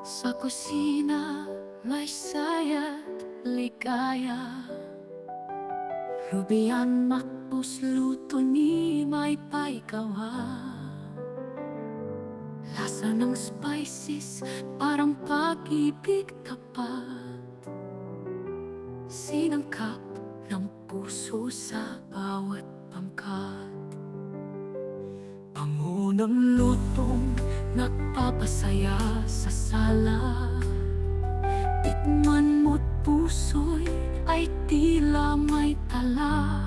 Sa kusina may saya't ligaya. Rubian makbus luto ni may paikawa. Lasa ng spices parang pag-ibig tapat. Sinangkap ng puso sa bawat pangkat. Pangunang lutong nagpapasaya sa sala. Tikman mo't puso'y ay tila may tala.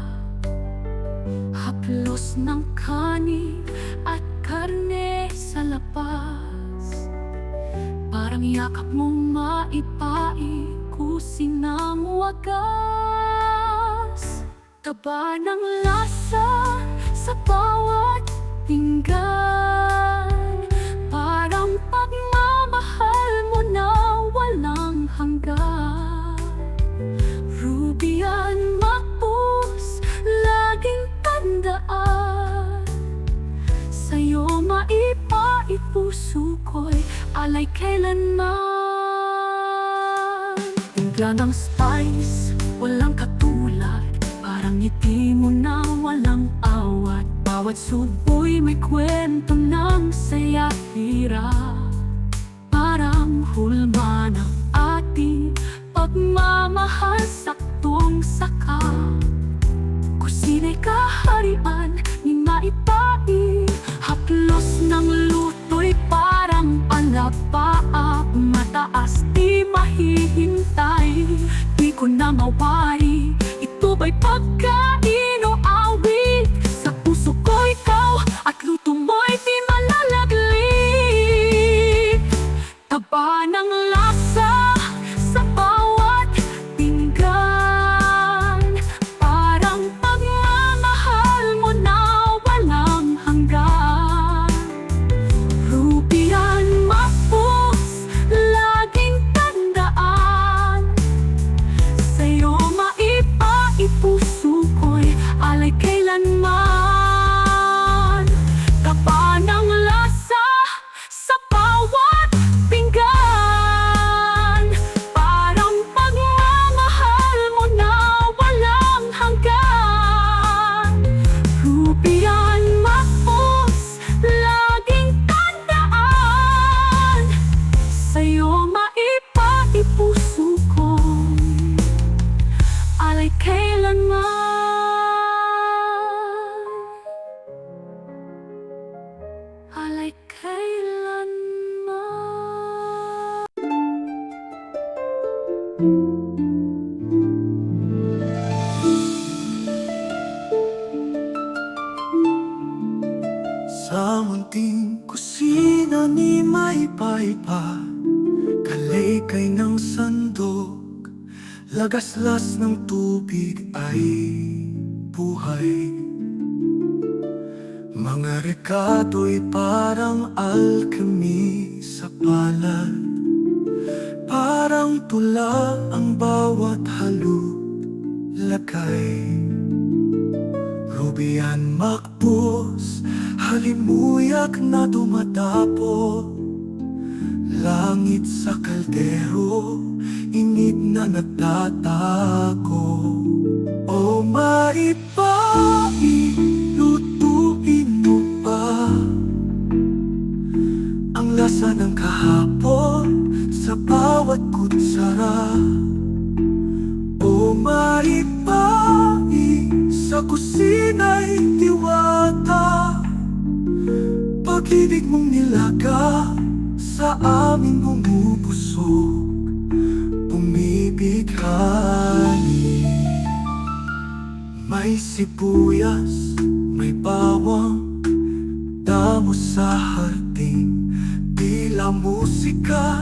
Haplos ng kanin at karne sa labas. Parang yakap mong maipaikusin ng wagas. Taba ng lasa sa bawat pinggan. Parang pagmamahal mo na walang hanggan. Rubian makbus, laging tandaan. Sa'yo maipaipuso ko'y alay kailanman. Timpla ng spice, walang katulad. Parang ngiti mo na walang awat. Bawat suboy may kwento ng saya hirap. Parang hulma ng ating pagmamahal saktong saka. Kusina'y kaharian ni maipai. Haplos ng luto'y parang alapaap. Mataas di mahihintay. Di ko na mawari, ito ba'y pagkain o awit? Sa puso ko ikaw at luto mo'y di malalaglit. Taba ng lasa sa bawat pinggan. Parang pagmamahal mo na walang hanggan. Rubian makbus, laging tandaan. Sa'yo maipaipuso ko'y alay kailanman. Taba ng lasa sa bawat pinggan. Parang pagmamahal mo na walang hanggan. Rubian makbus, laging tandaan. Sa'yo maipaipuso ko alay kailanman. Alay kailanman. Sa munting kusina ni may paipa. Kalaykay ng sandok, lagaslas ng tubig ay buhay. Mga rekato'y parang alchemy sa palad. Parang tula ang bawat halulagay. Rubian makbus, halimuyak na dumadapot. Langit sa kaldero, init na nagtatago. O maipai, lutuin mo pa ang lasa ng kahapon sa bawat kutsara. O maipai, sa kusina'y diwata. Pag-ibig mong nilaga sa aming bumubusog, bumibighani. May sibuyas, may bawang, damo sa harding, tila musika.